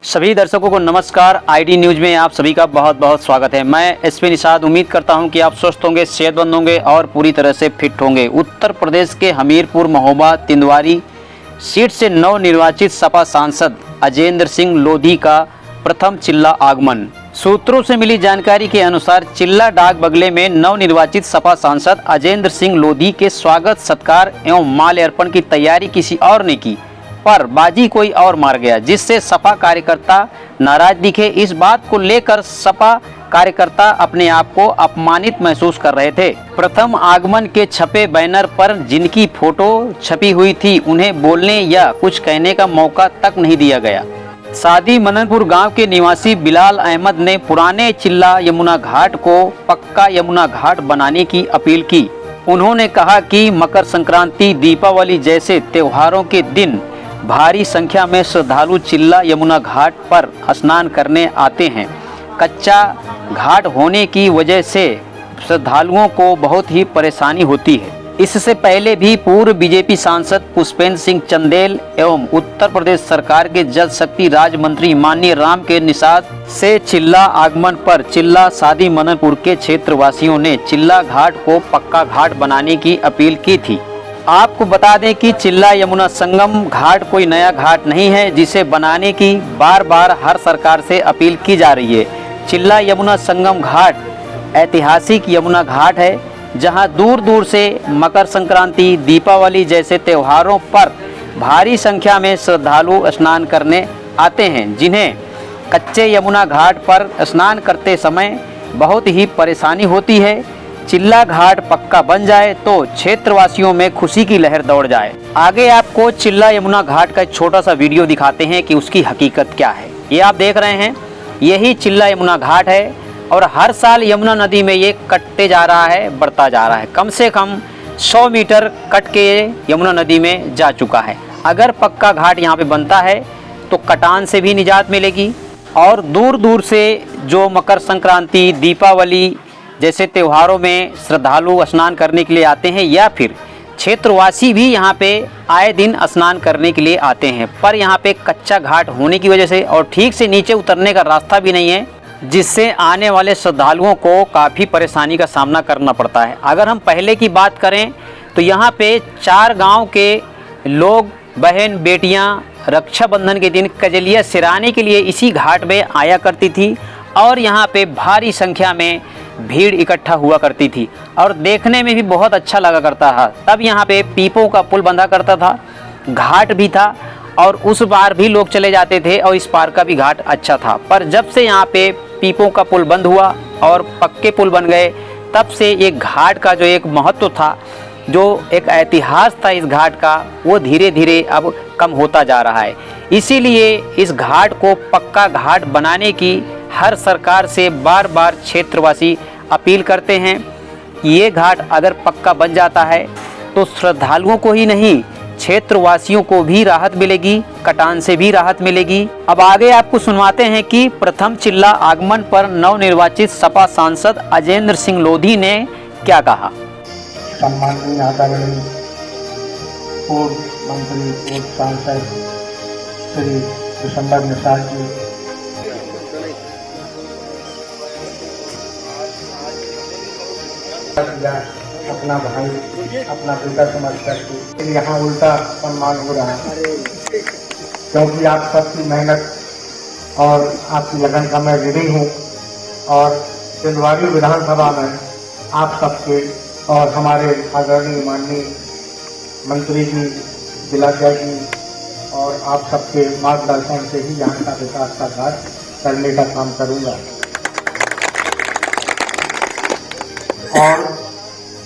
सभी दर्शकों को नमस्कार। आईडी न्यूज़ में आप सभी का बहुत बहुत स्वागत है। मैं एसपी निषाद उम्मीद करता हूं कि आप स्वस्थ होंगे, सेहतमंद होंगे और पूरी तरह से फिट होंगे। उत्तर प्रदेश के हमीरपुर महोबा तिंदवारी सीट से नवनिर्वाचित सपा सांसद अजेंद्र सिंह लोधी का प्रथम चिल्ला आगमन। सूत्रों से मिली जानकारी के अनुसार चिल्ला डाक बंगले में नवनिर्वाचित सपा सांसद अजेंद्र सिंह लोधी के स्वागत सत्कार एवं माल्यार्पण की तैयारी किसी और ने की, पर बाजी कोई और मार गया, जिससे सपा कार्यकर्ता नाराज दिखे। इस बात को लेकर सपा कार्यकर्ता अपने आप को अपमानित महसूस कर रहे थे। प्रथम आगमन के छपे बैनर पर जिनकी फोटो छपी हुई थी, उन्हें बोलने या कुछ कहने का मौका तक नहीं दिया गया। सादी मननपुर गांव के निवासी बिलाल अहमद ने पुराने चिल्ला यमुना घाट को पक्का यमुना घाट बनाने की अपील की। उन्होंने कहा कि मकर संक्रांति, दीपावली जैसे त्योहारों के दिन भारी संख्या में श्रद्धालु चिल्ला यमुना घाट पर स्नान करने आते हैं। कच्चा घाट होने की वजह से श्रद्धालुओं को बहुत ही परेशानी होती है। इससे पहले भी पूर्व बीजेपी सांसद पुष्पेंद्र सिंह चंदेल एवं उत्तर प्रदेश सरकार के जल शक्ति राज्य मंत्री माननीय राम के निषाद से चिल्ला आगमन पर चिल्ला सादी मननपुर के क्षेत्रवासियों ने चिल्ला घाट को पक्का घाट बनाने की अपील की थी। आपको बता दें कि चिल्ला यमुना संगम घाट कोई नया घाट नहीं है, जिसे बनाने की बार बार हर सरकार से अपील की जा रही है। चिल्ला यमुना संगम घाट ऐतिहासिक यमुना घाट है, जहां दूर दूर से मकर संक्रांति, दीपावली जैसे त्योहारों पर भारी संख्या में श्रद्धालु स्नान करने आते हैं, जिन्हें कच्चे यमुना घाट पर स्नान करते समय बहुत ही परेशानी होती है। चिल्ला घाट पक्का बन जाए तो क्षेत्रवासियों में खुशी की लहर दौड़ जाए। आगे आपको चिल्ला यमुना घाट का एक छोटा सा वीडियो दिखाते हैं कि उसकी हकीकत क्या है। ये आप देख रहे हैं, यही चिल्ला यमुना घाट है और हर साल यमुना नदी में ये कटते जा रहा है, बढ़ता जा रहा है। कम से कम 100 मीटर कट के यमुना नदी में जा चुका है। अगर पक्का घाट यहाँ पे बनता है तो कटान से भी निजात मिलेगी और दूर दूर से जो मकर संक्रांति, दीपावली जैसे त्योहारों में श्रद्धालु स्नान करने के लिए आते हैं या फिर क्षेत्रवासी भी यहाँ पे आए दिन स्नान करने के लिए आते हैं, पर यहाँ पे कच्चा घाट होने की वजह से और ठीक से नीचे उतरने का रास्ता भी नहीं है, जिससे आने वाले श्रद्धालुओं को काफ़ी परेशानी का सामना करना पड़ता है। अगर हम पहले की बात करें तो यहाँ पे 4 गाँव के लोग, बहन बेटियाँ रक्षाबंधन के दिन कजलिया सिराने के लिए इसी घाट में आया करती थी और यहाँ पे भारी संख्या में भीड़ इकट्ठा हुआ करती थी और देखने में भी बहुत अच्छा लगा करता था। तब यहाँ पे पीपों का पुल बंधा करता था, घाट भी था और उस बार भी लोग चले जाते थे और इस पार का भी घाट अच्छा था। पर जब से यहाँ पे पीपों का पुल बंद हुआ और पक्के पुल बन गए, तब से ये घाट का जो एक महत्व था, जो एक इतिहास था इस घाट का, वो धीरे धीरे अब कम होता जा रहा है। इसीलिए इस घाट को पक्का घाट बनाने की हर सरकार से बार बार क्षेत्रवासी अपील करते हैं। ये घाट अगर पक्का बन जाता है तो श्रद्धालुओं को ही नहीं, क्षेत्रवासियों को भी राहत मिलेगी, कटान से भी राहत मिलेगी। अब आगे आपको सुनवाते हैं कि प्रथम चिल्ला आगमन पर नवनिर्वाचित सपा सांसद अजेंद्र सिंह लोधी ने क्या कहा। सम्माननीय आदरणीय पूर्व मंत्री, पूर्व सांसद श्री दिसंबर निषाद जी, अपना भाई, अपना बेटा समझ करके यहाँ उल्टा सम्मान हो रहा है, क्योंकि आप सबकी मेहनत और आपकी लगन का मैं ऋणी हूँ। और तिंदवारी विधानसभा में आप सबके और हमारे आदरणीय माननीय मंत्री जी, जिलाध्यक्ष जी और आप सबके मार्गदर्शन से ही यहाँ का विकास का कार्य करने का काम करूँगा। और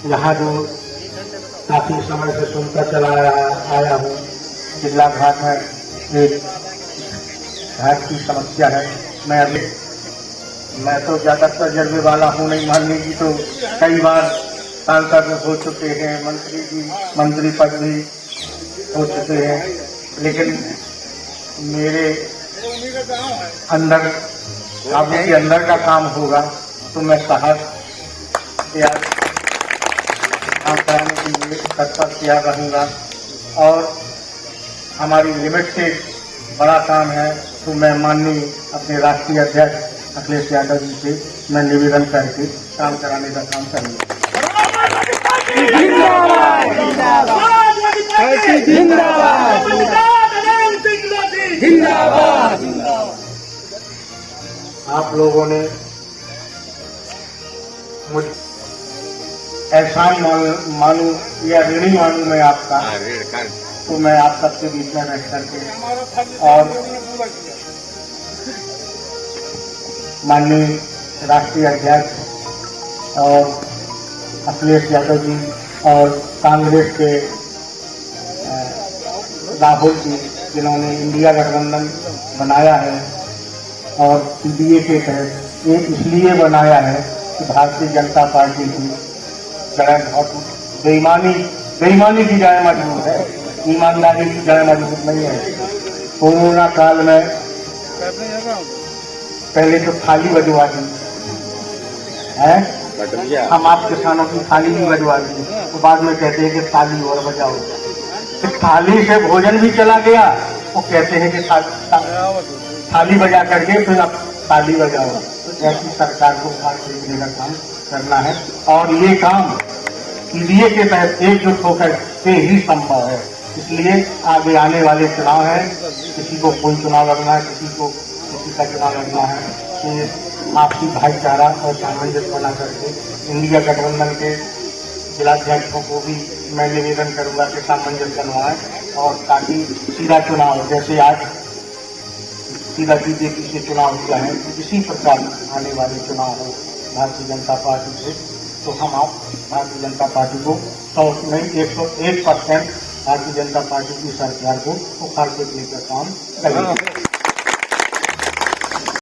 यहाँ जो काफ़ी समय से सुनकर चला आया हूँ, चिल्ला घाट में एक घाट की समस्या है। मैं तो ज़्यादा तजर्बे वाला हूँ नहीं, मान लीजिए तो कई बार सांसद हो चुके हैं, मंत्री पद भी हो चुके हैं, लेकिन मेरे अंदर अब के अंदर का काम होगा तो मैं साहस काम करने के लिए तत्पर किया रहूँगा। और हमारी लिमिट से बड़ा काम है तो मैं माननीय अपने राष्ट्रीय अध्यक्ष अखिलेश यादव जी से मैं निवेदन करके काम कराने का काम करूँगा। आप लोगों ने मुझे एहसान मानूं या ऋणी मानूं मैं आपका, तो मैं आप सबके बीच में बैठ करके और माननीय राष्ट्रीय अध्यक्ष और अखिलेश यादव जी और कांग्रेस के राहुल जी, जिन्होंने इंडिया गठबंधन बनाया है और पीडीए के तहत ये इसलिए बनाया है कि भारतीय जनता पार्टी की जड़ बहुत बेईमानी की जड़ मजबूत है, ईमानदारी की जड़ मजबूत नहीं है। कोरोना काल में पहले तो थाली बजवा दी है, हम आप किसानों की थाली भी बजवा दी, तो बाद में कहते हैं कि थाली और बजाओ। थाली से भोजन भी चला गया, वो कहते हैं कि थाली बजा करके फिर आप ताली बजाओ। तो ऐसी सरकार को उखाड़ फेंकने का काम करना है और ये काम पीडीए के तहत एकजुट होकर से ही संभव है। इसलिए आगे आने वाले चुनाव है, किसी को कोई चुनाव लड़ना है, किसी को किसी का चुनाव लड़ना है, तो आपसी भाईचारा और सामंजस्य बना करके इंडिया गठबंधन के जिलाध्यक्षों को भी मैं निवेदन करूंगा कि सामंजस्य बनवाएं और ताकि सीधा चुनाव, जैसे आज सीधा बीजेपी से चुनाव हुआ है, इसी प्रकार आने वाले चुनाव हो भारतीय जनता पार्टी से, तो हम आप भारतीय जनता पार्टी को 100 नहीं 101% भारतीय जनता पार्टी की सरकार को उखाड़ फेंकने का काम करेंगे।